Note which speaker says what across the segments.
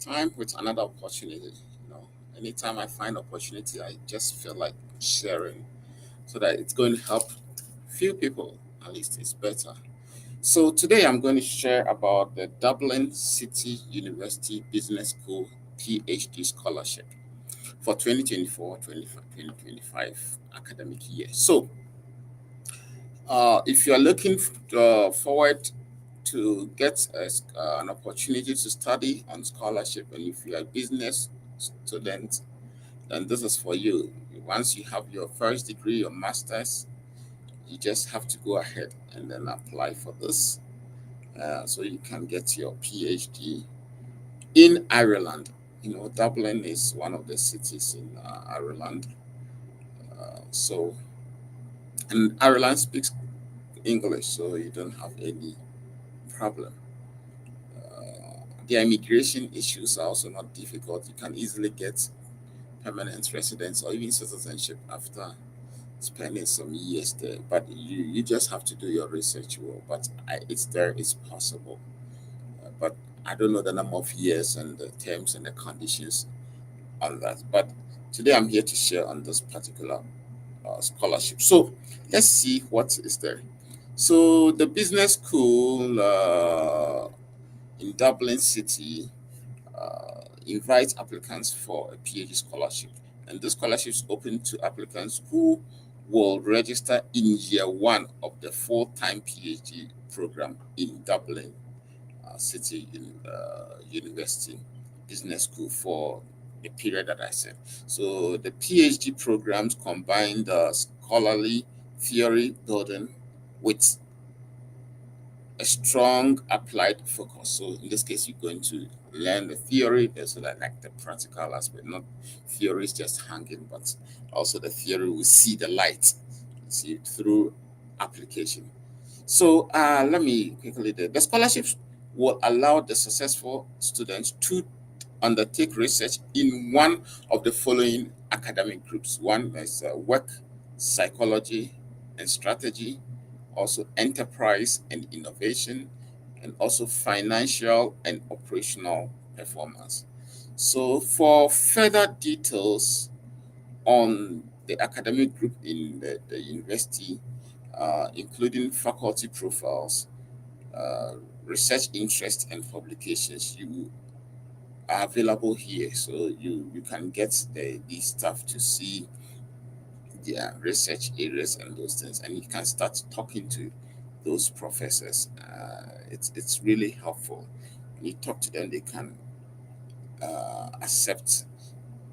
Speaker 1: time with another opportunity. Anytime I find opportunity, I just feel like sharing so that it's going to help few people. At least it's better. So today I'm going to share about the Dublin City University Business School PhD scholarship for 2024-2025 academic year. So if you are looking forward to get an opportunity to study on scholarship, and if you are a business student, then this is for you. Once you have your first degree, your master's, you just have to go ahead and then apply for this, so you can get your PhD in Ireland. Dublin is one of the cities in Ireland. So, and Ireland speaks English, so you don't have any problem. Their immigration issues are also not difficult. You can easily get permanent residence or even citizenship after spending some years there. But you just have to do your research well. But it's there, it's possible. But I don't know the number of years and the terms and the conditions on that. But today I'm here to share on this particular scholarship. So let's see what is there. So the business school in Dublin City invite applicants for a PhD scholarship. And the scholarship is open to applicants who will register in year one of the full-time PhD program in Dublin City University Business School for the period that I said. So the PhD programs combine the scholarly theory building with a strong applied focus. So in this case, you're going to learn the theory, there's like the practical aspect, not theory is just hanging, but also the theory will see the light, see it through application. So let me quickly do. The scholarships will allow the successful students to undertake research in one of the following academic groups. One is work, psychology, and strategy, also enterprise and innovation, and also financial and operational performance. So, for further details on the academic group in the university, including faculty profiles, uh, research interest, and publications, you are available here. So you can get these stuff to see their research areas and those things, and you can start talking to those professors. It's really helpful. When you talk to them, they can accept,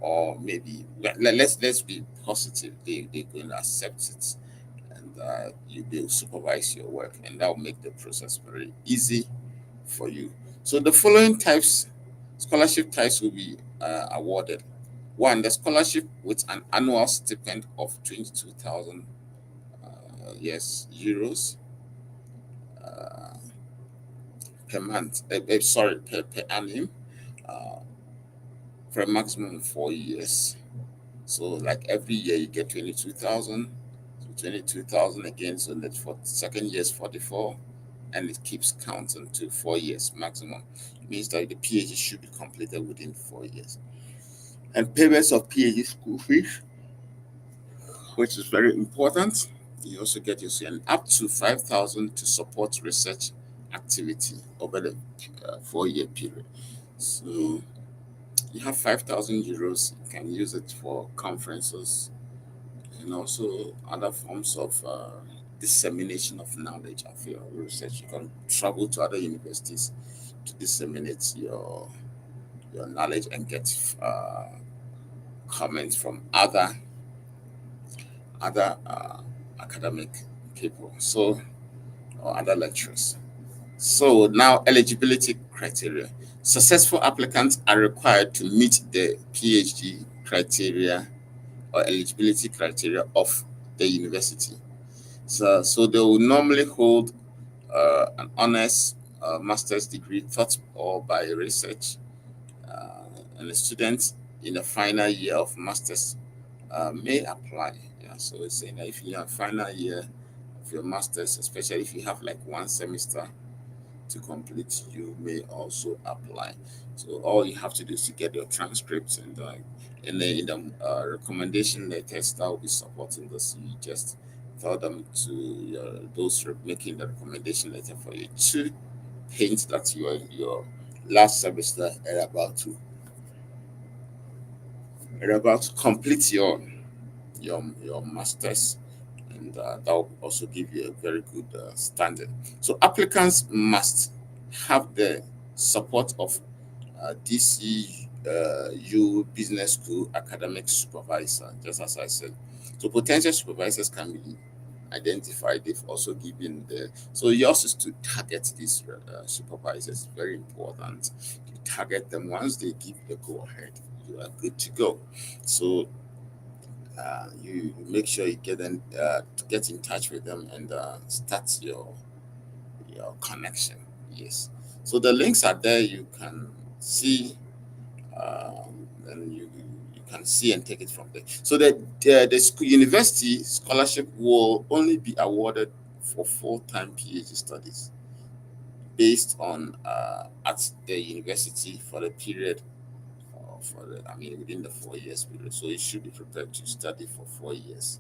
Speaker 1: or maybe let's be positive. They're going to accept it, and they'll supervise your work, and that will make the process very easy for you. So the following types scholarship types will be awarded. One, the scholarship with an annual stipend of 22,000 yes euros uh, per month. Sorry, per annum, uh, for a maximum of 4 years. So like every year you get 22,000. So 22,000 again. So that for second year is 44, and it keeps counting to 4 years maximum. It means that the PhD should be completed within 4 years. And payments of PhD school fees, which is very important. You also get your and up to 5,000 to support research activity over the 4 year period. So you have 5,000 euros. You can use it for conferences and also other forms of dissemination of knowledge of your research. You can travel to other universities to disseminate your knowledge and get comments from other academic people, so or other lecturers. So now eligibility criteria. Successful applicants are required to meet the PhD criteria or eligibility criteria of the university. So they will normally hold an honors master's degree taught or by research, and the students in the final year of master's may apply. Yeah, so it's saying that if you have final year of your master's, especially if you have like one semester to complete, you may also apply. So all you have to do is to get your transcripts, and in the recommendation letters that will be supporting this, you just tell them to those making the recommendation letter for you to hint that your last semester are about to complete your masters, and that will also give you a very good standing. So applicants must have the support of DCU Business School academic supervisor, just as I said. So potential supervisors can be identified. They've also given the, so yours is to target these supervisors. Very important. You target them. Once they give the go ahead, you are good to go. So you make sure you get in touch with them, and start your connection. Yes. So the links are there. You can see, and you can see and take it from there. So the school, university scholarship will only be awarded for full-time PhD studies based on at the university for the period for the, I mean, within the 4 years period. So you should be prepared to study for 4 years,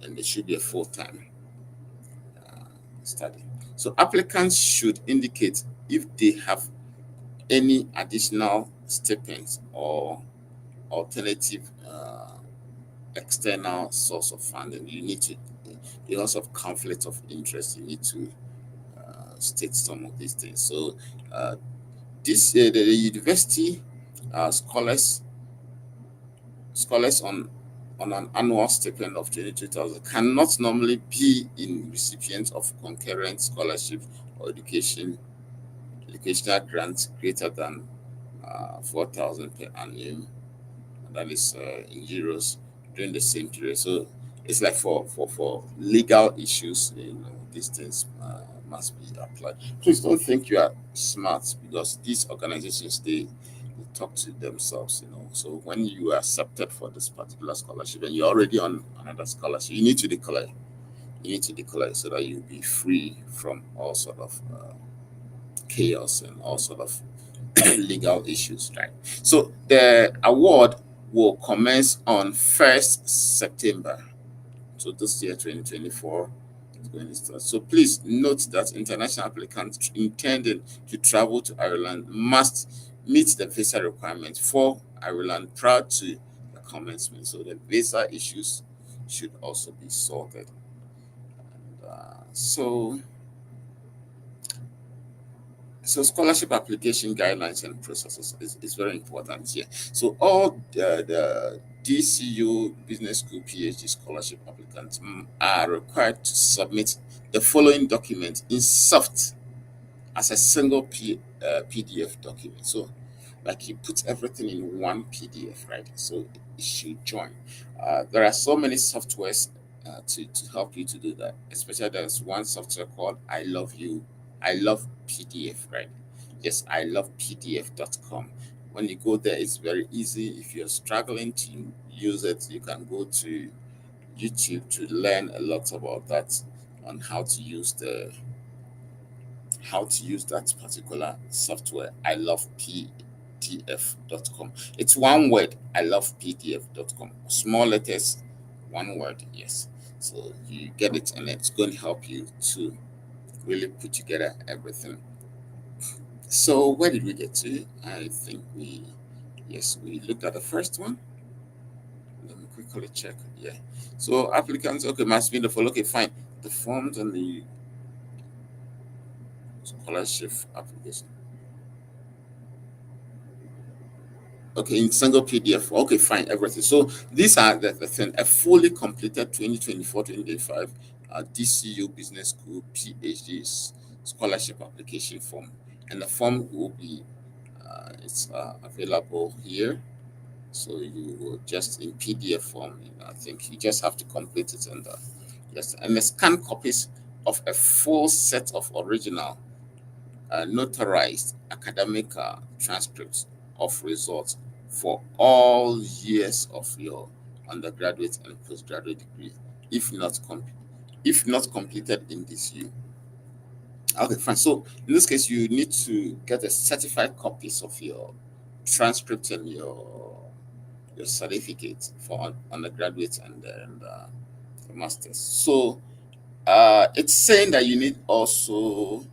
Speaker 1: and it should be a full-time study. So applicants should indicate if they have any additional stipends or alternative external source of funding. You need to, because of conflict of interest, you need to state some of these things. So this the university scholars on an annual stipend of 22,000 cannot normally be in recipients of concurrent scholarship or educational grants greater than 4,000 per annum. That is in euros during the same period. So it's like for legal issues, these things must be applied. Please don't think you are smart, because these organizations they talk to themselves. So when you are accepted for this particular scholarship and you're already on another scholarship, you need to declare. You need to declare so that you'll be free from all sort of chaos and all sort of legal issues, right? So the award will commence on 1st September. So this year, 2024, is going to start. So please note that international applicants intending to travel to Ireland must meet the visa requirements for Ireland prior to the commencement. So the visa issues should also be sorted. And, so scholarship application guidelines and processes is very important here. So all the DCU Business School PhD scholarship applicants are required to submit the following documents in soft as a single PDF document. So, like, you put everything in one PDF, right? So it should join. There are so many softwares to help you to do that. Especially there's one software called I Love You, I Love PDF, right? Yes, I love PDF.com. When you go there, it's very easy. If you're struggling to use it, you can go to YouTube to learn a lot about that, on how to use that particular software. I love PDF.com. It's one word, I love PDF.com. Small letters, one word, yes. So you get it, and it's going to help you to really put together everything. So where did we get to? I think we looked at the first one. Let me quickly check. Yeah. So applicants, okay, must be the follow. Okay, fine. The forms and the scholarship application. Okay, in single PDF. Okay, fine, everything. So these are the thing. A fully completed 2024-2025 DCU Business School PhD scholarship application form. And the form will be, it's available here. So you will just in PDF form, I think you just have to complete it, and yes, and the scan copies of a full set of original notarized academic transcripts of results for all years of your undergraduate and postgraduate degree, if not completed in this year. Okay, fine. So in this case, you need to get a certified copies of your transcript and your certificate for undergraduate and then the masters. So it's saying that you need also.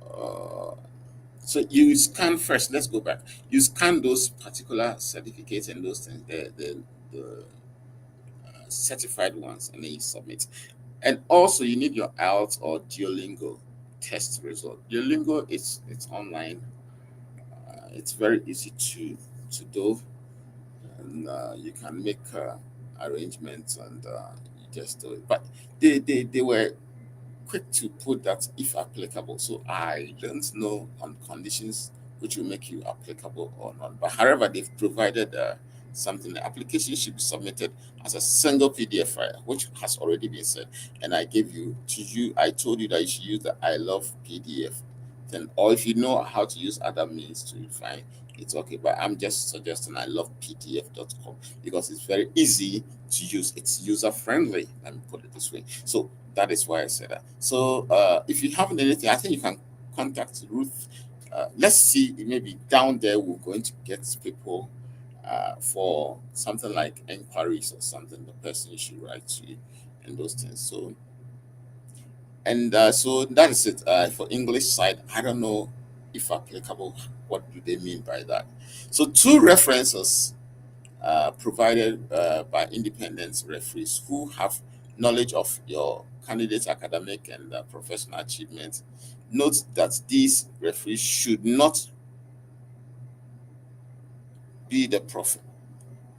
Speaker 1: Uh, so you scan first. Let's go back. You scan those particular certificates and those things, the certified ones, and then you submit. And also, you need your IELTS or Duolingo test result. Duolingo it's online. It's very easy to do, and you can make arrangements and you just do it. But they were quick to put that if applicable. So I don't know on conditions which will make you applicable or not. But however, they've provided something. The application should be submitted as a single PDF file, which has already been said. And I gave you to you. I told you that you should use the I love PDF. Then, or if you know how to use other means to find it's okay. But I'm just suggesting I love PDF.com because it's very easy to use. It's user friendly. Let me put it this way. So that is why I said that. So if you haven't anything, I think you can contact Ruth. Let's see, maybe down there we're going to get people for something like inquiries or something. The person you should write to and those things. So so that is it for English side. I don't know if applicable. What do they mean by that? So two references provided by independent referees who have knowledge of your candidate's academic and professional achievements. Note that these referees should not be the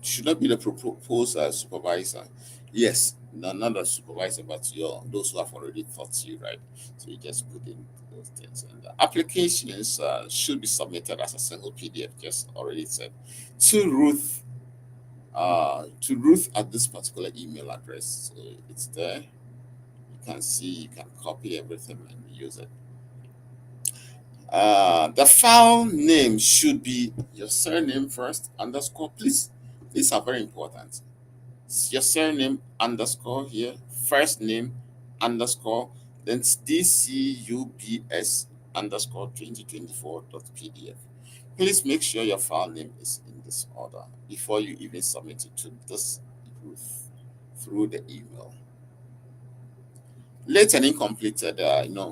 Speaker 1: should not be the proposed supervisor. Yes, no, not the supervisor, but your those who have already taught you, right? So you just put in those things. And the applications should be submitted as a single PDF, just already said, to Ruth at this particular email address. So it's there. You can see, you can copy everything and use it. The file name should be your surname first, underscore. Please, these are very important. It's your surname underscore here, first name underscore, then it's DCUBS underscore 2024.pdf. Please make sure your file name is in this order before you even submit it to this group through the email. Late and incompleted,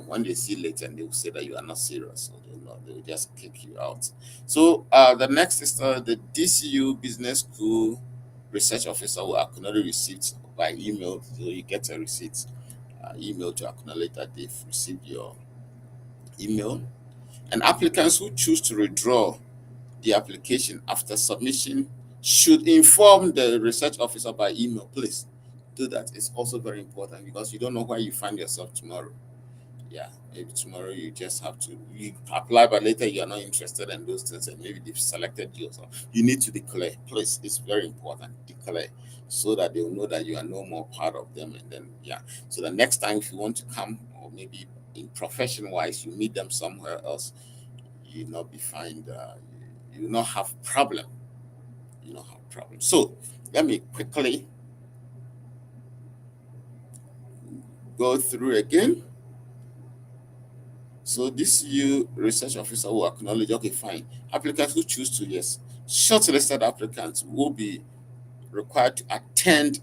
Speaker 1: when they see late and they will say that you are not serious, so they will just kick you out. So the next is the DCU Business School Research Officer will acknowledge receipts by email. So you get a receipt email to acknowledge that they've received your email. And applicants who choose to withdraw the application after submission should inform the research officer by email. Please do that. It's also very important because you don't know where you find yourself tomorrow. Yeah, maybe tomorrow you just have to you apply, but later you are not interested in those things, and maybe they've selected you. So you need to declare. Please, it's very important. Declare so that they will know that you are no more part of them. And then yeah, so the next time if you want to come, or maybe in profession wise, you meet them somewhere else, you will not be fined. You will not have problem. You will not have problem. So let me quickly go through again. So this you research officer will acknowledge, okay, fine. Applicants who choose to, yes. Shortlisted applicants will be required and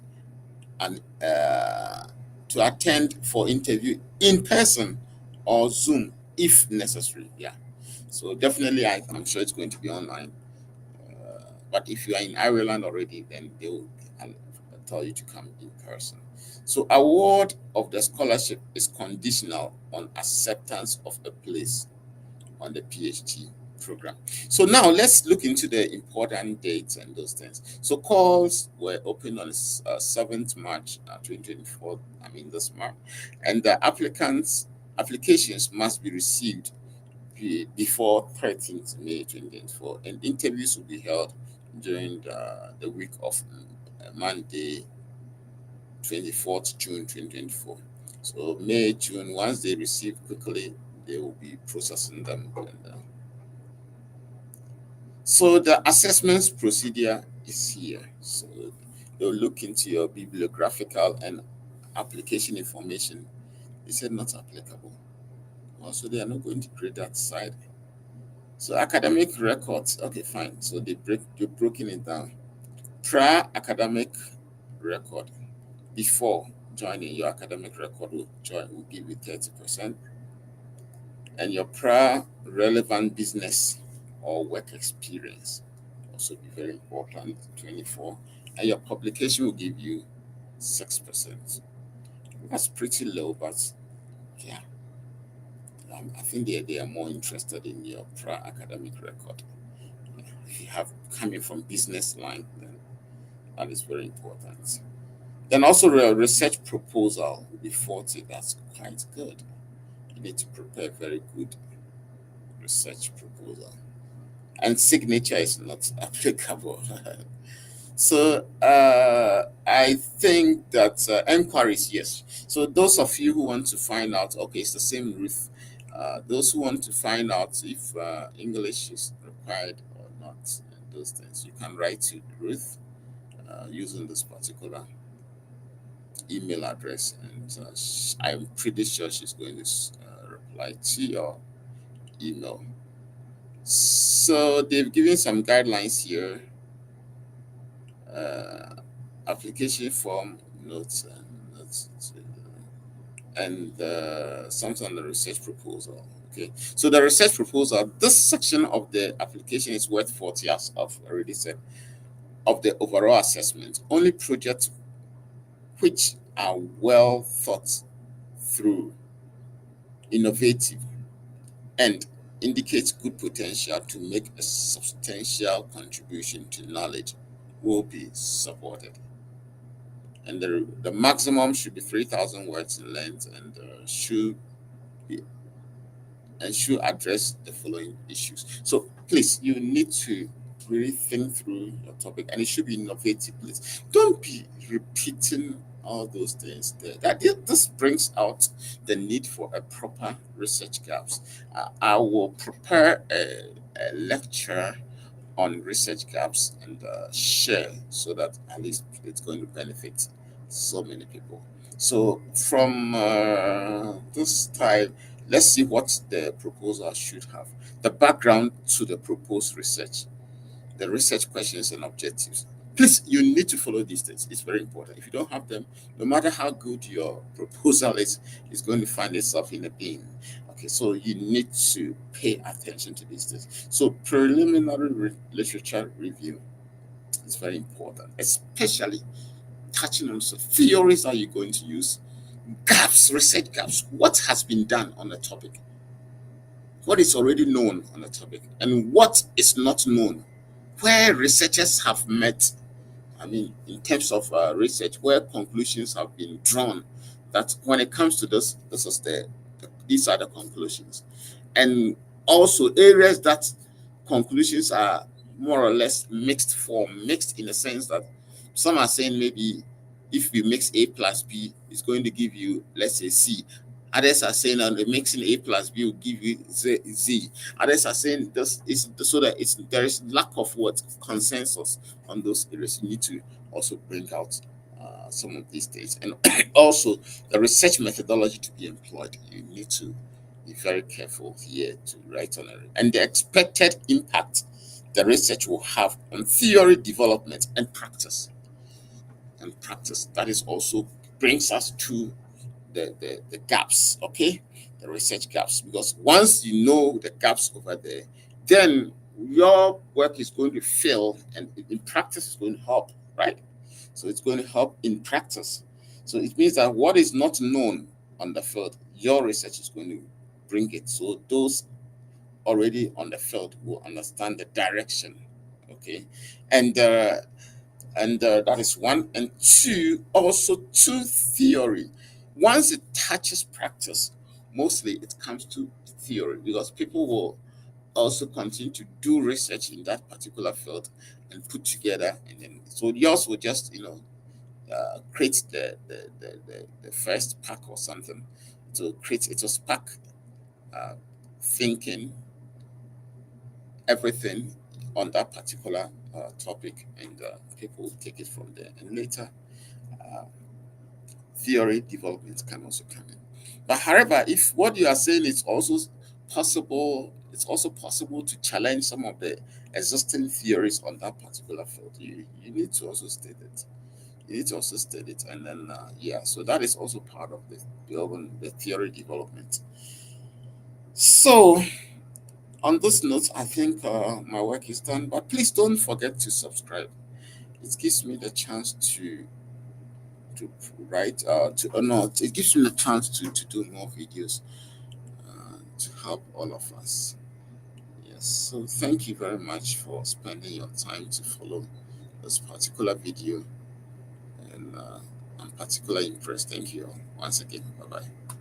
Speaker 1: to attend for interview in person or Zoom if necessary. Yeah. So definitely I'm sure it's going to be online. But if you are in Ireland already, then they will tell you to come in person. So award of the scholarship is conditional on acceptance of a place on the PhD program. So now let's look into the important dates and those things. So calls were opened on 7th March 2024, I mean this March, and the applications must be received before 13th May 2024, and interviews will be held during the week of Monday 24th June 2024. So May, June, once they receive quickly, they will be processing them. So the assessments procedure is here. So they'll look into your bibliographical and application information. They said not applicable. Also, they are not going to grade that side. So academic records, okay, fine. So they've broken it down. Prior academic record before joining, your academic record will give you 30%, and your prior relevant business or work experience also be very important, 24, and your publication will give you 6%. That's pretty low, but yeah, I think they are more interested in your prior academic record. If you have coming from business line, then that is very important. Then also a research proposal will be 40. That's quite good. You need to prepare a very good research proposal. And signature is not applicable. So I think that enquiries, yes. So those of you who want to find out, okay, it's the same Ruth. Those who want to find out if English is required or not, and those things, you can write to Ruth using this particular email address, and I'm pretty sure she's going to reply to your email. So they've given some guidelines here, uh, application form, notes, and something on the research proposal. Okay, so the research proposal, this section of the application is worth 40, as I've already said, of the overall assessment. Only projects which are well thought through, innovative, and indicates good potential to make a substantial contribution to knowledge will be supported. And the maximum should be 3,000 words in length, and be should address the following issues. So please, you need to really think through your topic, and it should be innovative. Please don't be repeating all those things there. This brings out the need for a proper research gaps. I will prepare a lecture on research gaps and share, so that at least it's going to benefit so many people. So from this time, let's see what the proposal should have. The background to the proposed research, the research questions and objectives. Please, you need to follow these things. It's very important. If you don't have them, no matter how good your proposal is, it's going to find itself in a bin. Okay, so you need to pay attention to these things. So preliminary literature review is very important, especially touching on some theories that you're going to use, gaps, research gaps. What has been done on the topic? What is already known on the topic? And what is not known? Where researchers have met, I mean, in terms of research, where conclusions have been drawn, that when it comes to this is these are the conclusions. And also areas that conclusions are more or less mixed form, mixed in the sense that some are saying maybe if you mix A plus B, it's going to give you, let's say, C. Others are saying that mixing A plus B will give you Z. Others are saying this is so that there is lack of what consensus on those areas. You need to also bring out some of these things, and also the research methodology to be employed. You need to be very careful here to write on it, and the expected impact the research will have on theory development and practice. That is also brings us to the gaps, okay? The research gaps. Because once you know the gaps over there, then your work is going to fail, and in practice it's going to help, right? So it's going to help in practice. So it means that what is not known on the field, your research is going to bring it. So those already on the field will understand the direction, okay? And that is one. And two, also to theory. Once it touches practice, mostly it comes to theory, because people will also continue to do research in that particular field and put together, and then so yours will just create the first pack or something. To create it will spark uh, thinking, everything on that particular topic, and people will take it from there, and later uh, theory development can also come in. But however, if what you are saying is also possible, it's also possible to challenge some of the existing theories on that particular field. You need to also state it. You need to also state it, and then yeah. So that is also part of the theory development. So on this note, I think my work is done. But please don't forget to subscribe. It gives me the chance to write to no, it gives me the chance to do more videos to help all of us. Yes, so thank you very much for spending your time to follow this particular video, and I'm particularly impressed. Thank you once again. Bye bye.